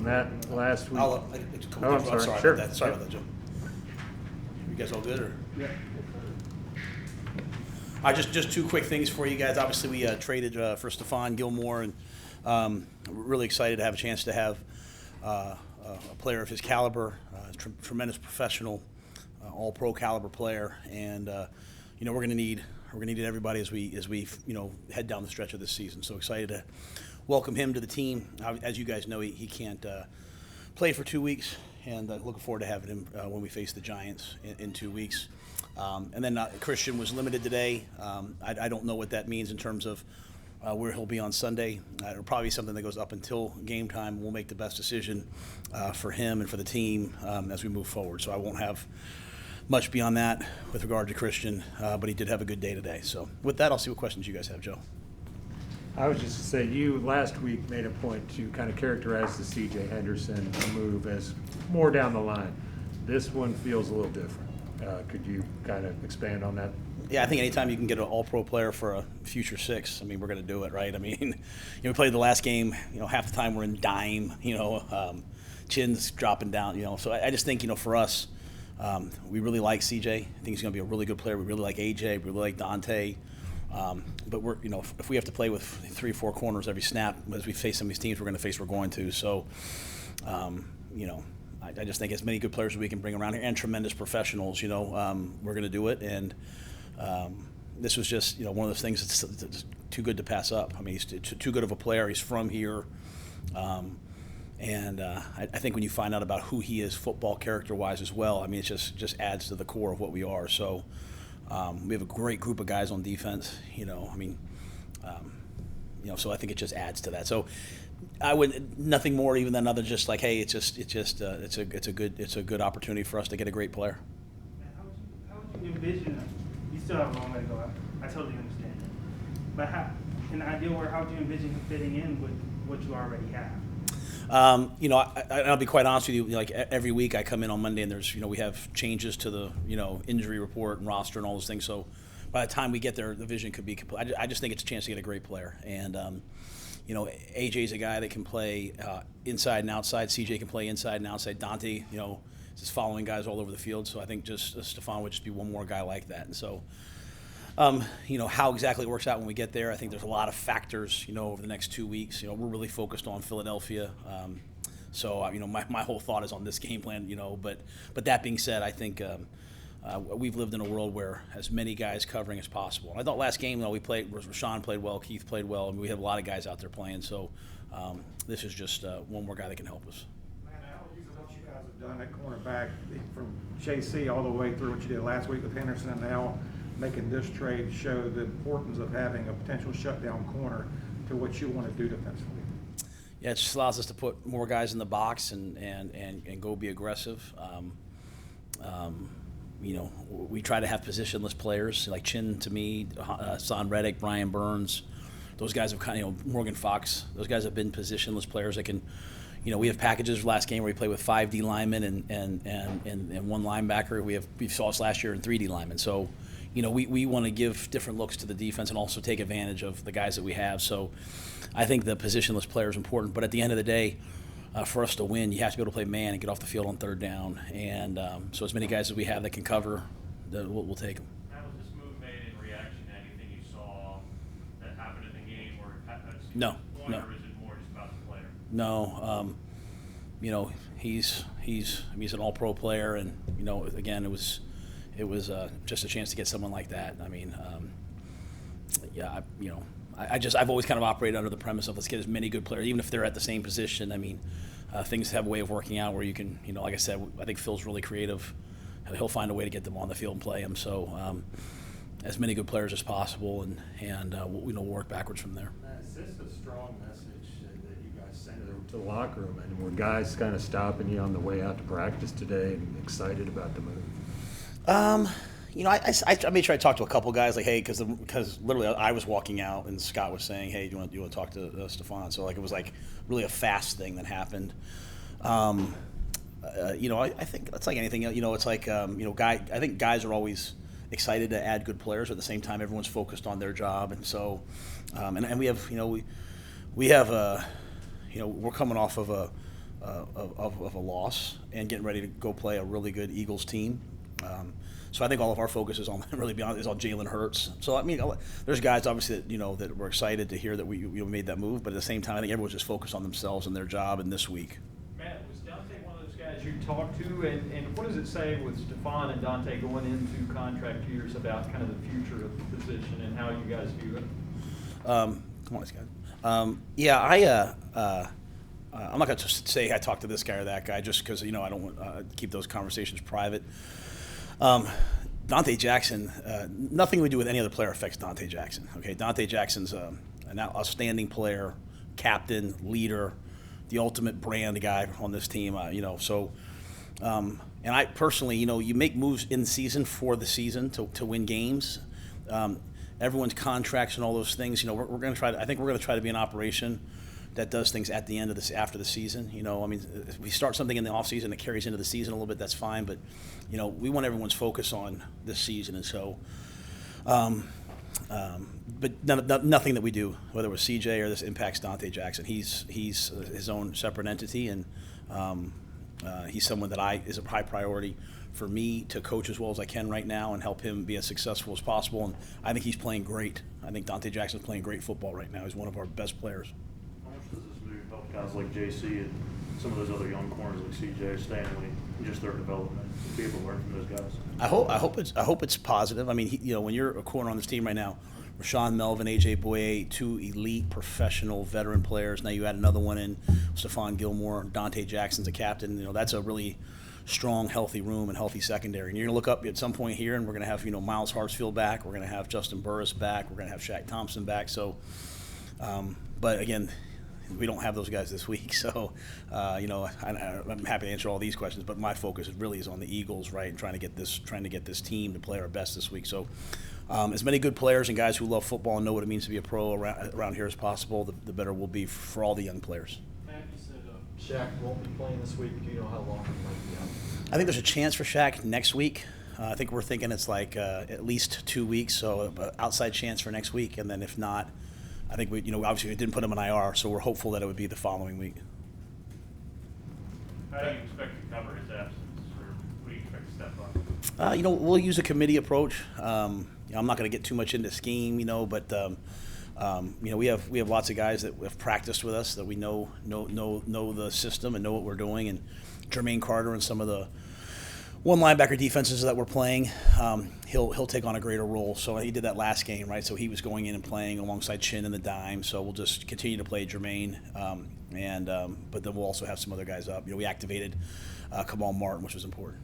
that last week. I'm sorry. Sure. Sorry about that, Joe. You guys all good? Or? Yeah. Just two quick things for you guys. Obviously, we traded for Stephon Gilmore, and really excited to have a chance to have a player of his caliber, tremendous professional, all-pro caliber player, and we're going to need everybody as we head down the stretch of this season. So excited to welcome him to the team. As you guys know, he can't play for 2 weeks, and looking forward to having him when we face the Giants in 2 weeks. And then Christian was limited today. I don't know what that means in terms of where he'll be on Sunday. It'll probably be something that goes up until game time. We'll make the best decision for him and for the team as we move forward. So I won't have much beyond that with regard to Christian, but he did have a good day today. So with that, I'll see what questions you guys have, Joe. I was just to say, you last week made a point to kind of characterize the C.J. Henderson move as more down the line. This one feels a little different. Could you kind of expand on that? Yeah, I think anytime you can get an all-pro player for a future six, I mean, we're going to do it, right? I mean, we played the last game, half the time we're in dime, chins dropping down, So I just think, for us, we really like CJ. I think he's going to be a really good player. We really like AJ. We really like Dante. But we're, if we have to play with 3 or 4 corners every snap as we face some of these teams we're going to. So, I just think as many good players as we can bring around here and tremendous professionals, we're going to do it. And this was just, one of those things that's too good to pass up. I mean, he's too good of a player. He's from here. And I think when you find out about who he is football character-wise as well, I mean, it just adds to the core of what we are. So we have a great group of guys on defense, so I think it just adds to that. So I would nothing more even than other just like, hey, it's a good opportunity for us to get a great player. How would you envision? You still have a long way to go. I totally understand it. But in the ideal world, how would you envision him fitting in with what you already have? I'll be quite honest with you. Like every week, I come in on Monday, and there's we have changes to the injury report and roster and all those things. So by the time we get there, the vision could be complete. I just think it's a chance to get a great player, and AJ's a guy that can play inside and outside. CJ can play inside and outside. Dante, is just following guys all over the field. So I think just Stephon would just be one more guy like that. And so, how exactly it works out when we get there, I think there's a lot of factors, over the next 2 weeks. We're really focused on Philadelphia. So my whole thought is on this game plan, But that being said, I think we've lived in a world where as many guys covering as possible. And I thought last game, Rashawn played well, Keith played well, and we have a lot of guys out there playing. So this is just one more guy that can help us. Man, what you guys have done at cornerback from JC all the way through what you did last week with Henderson and now making this trade show the importance of having a potential shutdown corner to what you want to do defensively. Yeah, it just allows us to put more guys in the box and go be aggressive. We try to have positionless players like Chin to me, Son Reddick, Brian Burns. Those guys have kind of, Morgan Fox. Those guys have been positionless players that can, we have packages last game where we play with 5 D linemen and 1 linebacker. We saw us last year in 3 D linemen. So, we want to give different looks to the defense and also take advantage of the guys that we have. So I think the positionless player is important. But at the end of the day, for us to win, you have to be able to play man and get off the field on 3rd down. And so as many guys as we have that can cover, we'll take them. How was this move made in reaction to anything you saw that happened in the game? Or No. Or is it more just about the player? No. He's an all-pro player, and again, it was just a chance to get someone like that. I mean, I've always kind of operated under the premise of let's get as many good players, even if they're at the same position. I mean, things have a way of working out where you can, like I said, I think Phil's really creative. He'll find a way to get them on the field and play them. So as many good players as possible, and we'll work backwards from there. Is this a strong message that you guys send to the locker room? And were guys kind of stopping you on the way out to practice today and excited about the move? I made sure I talked to a couple guys, like, hey, because literally I was walking out and Scott was saying, hey, do you want to talk to Stephon? So it was like really a fast thing that happened. I think it's like anything. It's like I think guys are always excited to add good players. At the same time, everyone's focused on their job, and so and we have we have we're coming off of of a loss and getting ready to go play a really good Eagles team. So I think all of our focus is on really beyond is on Jalen Hurts. So I mean, there's guys obviously that that were excited to hear that we made that move, but at the same time, I think everyone's just focused on themselves and their job and this week. Matt, was Dante one of those guys you talked to, and what does it say with Stephon and Dante going into contract years about kind of the future of the position and how you guys view it? Come on, Scott. I'm not going to say I talked to this guy or that guy just because I don't want to keep those conversations private. Dante Jackson, nothing we do with any other player affects Dante Jackson. Okay, Dante Jackson's an outstanding player, captain, leader, the ultimate brand guy on this team. And I personally, you make moves in season for the season to win games. Everyone's contracts and all those things. We're going to try. I think we're going to try to be an operation that does things at the end of this, after the season. If we start something in the off season that carries into the season a little bit, that's fine. But we want everyone's focus on this season, and so. But nothing that we do, whether it was CJ or this, impacts Dante Jackson. He's his own separate entity, and he's someone that is a high priority for me to coach as well as I can right now and help him be as successful as possible. And I think he's playing great. I think Dante Jackson's playing great football right now. He's one of our best players. How much does this move help guys like JC and some of those other young corners like CJ, Stanley, and just their development, to be able to learn from those guys? I hope it's positive. I mean, when you're a corner on this team right now, Rashawn Melvin, AJ Boye, two elite professional veteran players. Now you add another one in, Stephon Gilmore, Dante Jackson's a captain. That's a really strong, healthy room and healthy secondary. And you're gonna look up at some point here, and we're gonna have Miles Hartsfield back. We're gonna have Justin Burris back. We're gonna have Shaq Thompson back. So, but again, we don't have those guys this week. So, I'm happy to answer all these questions. But my focus really is on the Eagles, right, and trying to get this team to play our best this week. So. As many good players and guys who love football and know what it means to be a pro around here as possible, the better we'll be for all the young players. Matt, you said Shaq won't be playing this week. Do you know how long he might be out? I think there's a chance for Shaq next week. I think we're thinking it's like at least 2 weeks, so outside chance for next week. And then if not, I think obviously we didn't put him in IR, so we're hopeful that it would be the following week. How do you expect to cover his absence, or what do you expect to step up? We'll use a committee approach. I'm not going to get too much into scheme, but we have lots of guys that have practiced with us that we know the system and know what we're doing. And Jermaine Carter and some of the one linebacker defenses that we're playing, he'll take on a greater role. So he did that last game, right? So he was going in and playing alongside Chin and the dime. So we'll just continue to play Jermaine, but then we'll also have some other guys up. We activated Kamal Martin, which was important.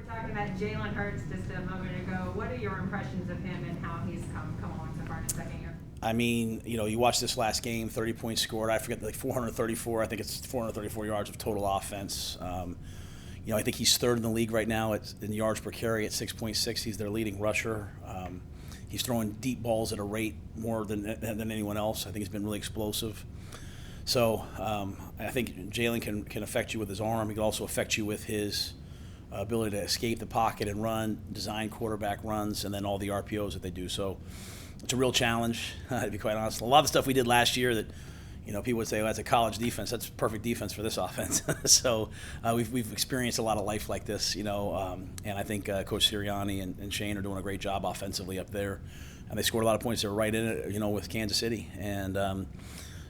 Talking about Jalen Hurts just a moment ago. What are your impressions of him and how he's come along so far in his second year? I mean, you watch this last game, 30 points scored. I forget, like 434. I think it's 434 yards of total offense. I think he's third in the league right now in yards per carry at 6.6. He's their leading rusher. He's throwing deep balls at a rate more than anyone else. I think he's been really explosive. So I think Jalen can affect you with his arm. He can also affect you with his ability to escape the pocket and run, design quarterback runs, and then all the RPOs that they do. So it's a real challenge, to be quite honest. A lot of the stuff we did last year that, people would say, well, that's a college defense. That's perfect defense for this offense. So we've experienced a lot of life like this, and I think Coach Sirianni and Shane are doing a great job offensively up there. And they scored a lot of points. They were right in it, with Kansas City. And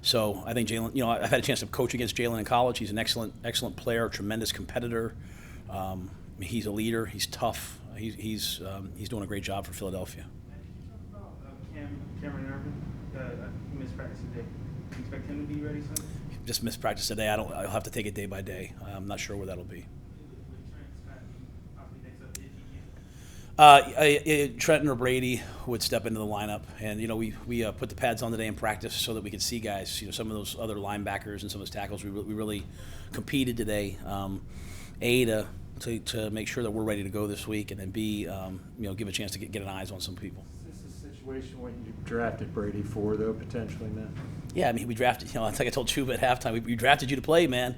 so I think Jalen, I've had a chance to coach against Jalen in college. He's an excellent player, tremendous competitor. He's a leader. He's tough. He's doing a great job for Philadelphia. Cameron Irvin, he missed practice today. Do you expect him to be ready Sunday? Just missed practice today. I'll have to take it day by day. I'm not sure where that'll be. Trenton or Brady would step into the lineup, and we put the pads on today in practice so that we could see guys. Some of those other linebackers and some of those tackles. We really competed today. To make sure that we're ready to go this week, and then B, give a chance to get an eyes on some people. Is this a situation what you drafted Brady for, though, potentially, man? Yeah, I mean, we drafted. Like I told Chuba at halftime, we drafted you to play, man.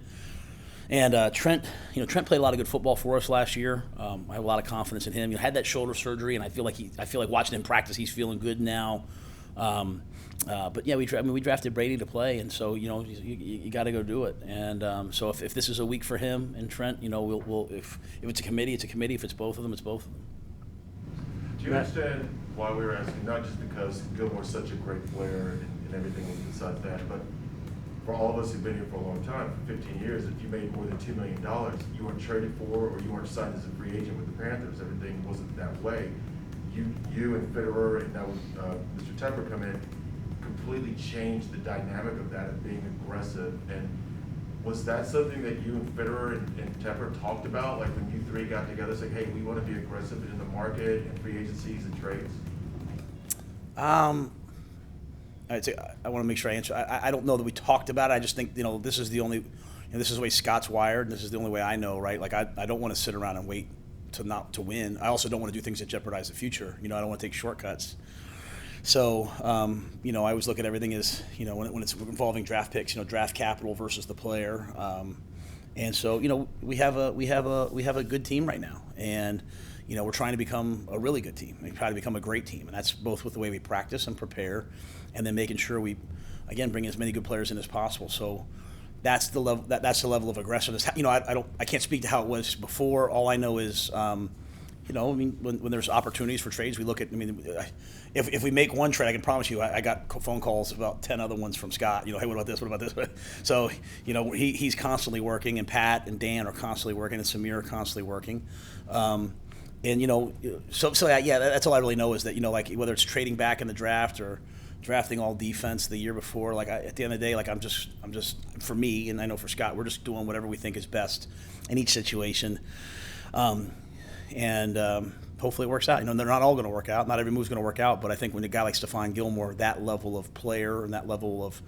And Trent played a lot of good football for us last year. I have a lot of confidence in him. Had that shoulder surgery, and I feel like watching him practice, he's feeling good now. But yeah, we drafted Brady to play, and so you got to go do it. And so if this is a week for him and Trent, we'll if it's a committee, it's a committee. If it's both of them, it's both of them. Do you understand why we were asking? Not just because Gilmore's such a great player and everything besides that, but for all of us who've been here for a long time, for 15 years, if you made more than $2 million, you weren't traded for or you weren't signed as a free agent with the Panthers. Everything wasn't that way. You and Federer and now Mr. Tepper come in, completely changed the dynamic of that, of being aggressive. And was that something that you and Federer and Tepper talked about, like when you three got together, saying, hey, we want to be aggressive in the market and free agencies and trades? I want to make sure I answer. I don't know that we talked about it. I just think, this is the only, this is the way Scott's wired, and this is the only way I know, right? Like, I don't want to sit around and wait to win. I also don't want to do things that jeopardize the future. I don't want to take shortcuts. So, I always look at everything as, when it's involving draft picks, draft capital versus the player. And so, we have a good team right now, and we're trying to become a really good team. We try to become a great team, and that's both with the way we practice and prepare, and then making sure we, again, bring as many good players in as possible. So that's the level. That's the level of aggressiveness. I can't speak to how it was before. All I know is, when there's opportunities for trades, we look at. If we make one trade, I can promise you, I got phone calls about 10 other ones from Scott. Hey, what about this? What about this? So, he's constantly working, and Pat and Dan are constantly working, and Samir are constantly working. That's all I really know is that, whether it's trading back in the draft or drafting all defense the year before, at the end of the day, I'm just for me, and I know for Scott, we're just doing whatever we think is best in each situation. Hopefully it works out. They're not all going to work out. Not every move's going to work out, but I think when a guy like Stephon Gilmore, that level of player and that level of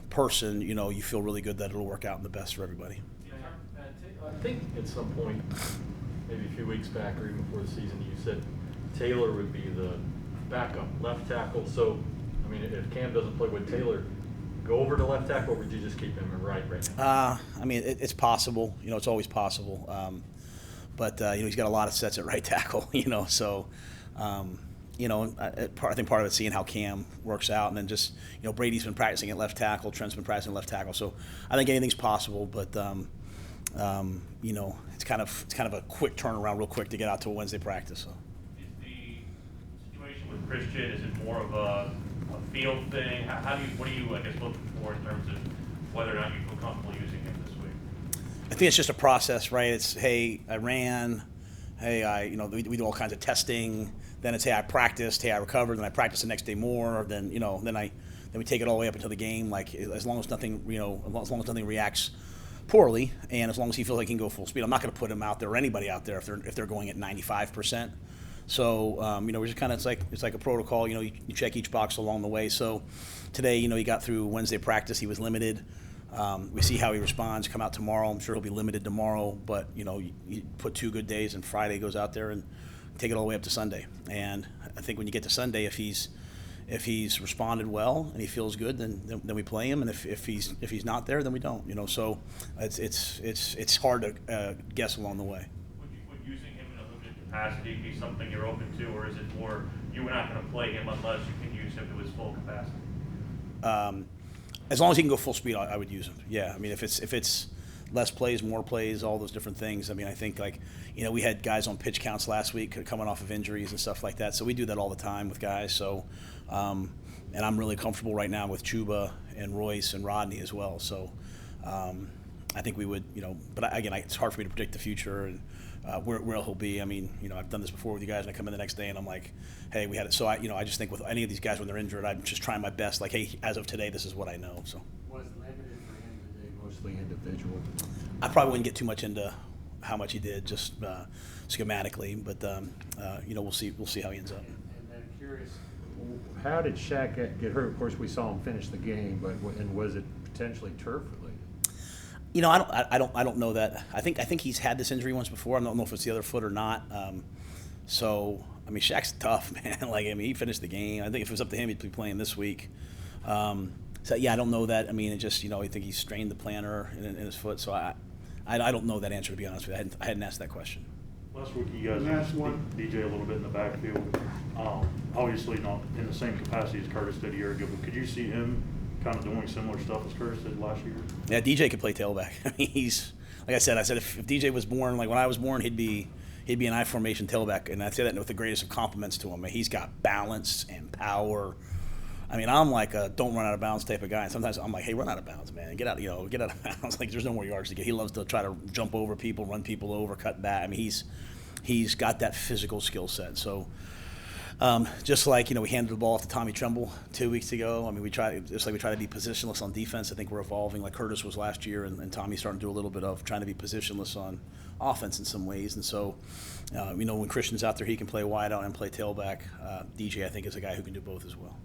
person, you feel really good that it'll work out in the best for everybody. I think at some point, maybe a few weeks back or even before the season, you said Taylor would be the backup left tackle. So, if Cam doesn't play with Taylor, go over to left tackle, or would you just keep him in right now? It's possible. It's always possible. But he's got a lot of sets at right tackle. So I think part of it's seeing how Cam works out, and then just Brady's been practicing at left tackle, Trent's been practicing at left tackle. So I think anything's possible, but it's kind of a quick turnaround, real quick to get out to a Wednesday practice. So. Is the situation with Christian, is it more of a field thing? What are you, I guess, looking for in terms of whether or not you feel comfortable using him this week? I think it's just a process, right? It's, hey, I ran, hey, we do all kinds of testing. Then it's, hey, I practiced, hey, I recovered, then I practiced the next day more. Then then we take it all the way up until the game. As long as nothing, as long as nothing reacts poorly, and as long as he feels like he can go full speed, I'm not going to put him out there or anybody out there if they're going at 95%. So we're just kind of it's like a protocol. You check each box along the way. So today, he got through Wednesday practice. He was limited. We see how he responds. Come out tomorrow. I'm sure he'll be limited tomorrow. But you put 2 good days, and Friday goes out there and take it all the way up to Sunday. And I think when you get to Sunday, if he's responded well and he feels good, then we play him. And if he's not there, then we don't. So it's hard to guess along the way. Would using him in a limited capacity be something you're open to, or is it more you're not going to play him unless you can use him to his full capacity? As long as he can go full speed, I would use him. Yeah, if it's less plays, more plays, all those different things. I think we had guys on pitch counts last week coming off of injuries and stuff like that. So we do that all the time with guys. So, and I'm really comfortable right now with Chuba and Royce and Rodney as well. So, I think we would, but again, it's hard for me to predict the future and where he'll be. I've done this before with you guys, and I come in the next day and I'm like, hey, we had it. So I just think with any of these guys when they're injured, I'm just trying my best. Like, hey, as of today, this is what I know. So. Was limited for him today mostly individual? I probably wouldn't get too much into how much he did, just schematically, but we'll see. We'll see how he ends up. And then curious, how did Shaq get hurt? Of course, we saw him finish the game, and was it potentially turf related? I don't know that. I think he's had this injury once before. I don't know if it's the other foot or not. Shaq's tough, man. He finished the game. I think if it was up to him, he'd be playing this week. I don't know that. I just I think he strained the plantar in his foot. So I don't know that answer, to be honest with you. I hadn't asked that question. Last week, you guys Last used one. DJ a little bit in the backfield. Obviously not in the same capacity as Curtis did a year ago, but could you see him kind of doing similar stuff as Curtis did last year? Yeah, DJ could play tailback. I mean, he's like I said if DJ was born like when I was born, he'd be an I formation tailback, and I say that with the greatest of compliments to him. He's got balance and power. I mean, I'm like a don't run out of bounds type of guy. And sometimes I'm like, hey, run out of bounds, man. Get out of bounds. Like, there's no more yards to get. He loves to try to jump over people, run people over, cut back. I mean, he's got that physical skill set. So, just like, we handed the ball off to Tommy Tremble 2 weeks ago. I mean, we try to be positionless on defense. I think we're evolving like Curtis was last year, and Tommy's starting to do a little bit of trying to be positionless on offense in some ways. And so, when Christian's out there, he can play wide out and play tailback. DJ, I think, is a guy who can do both as well.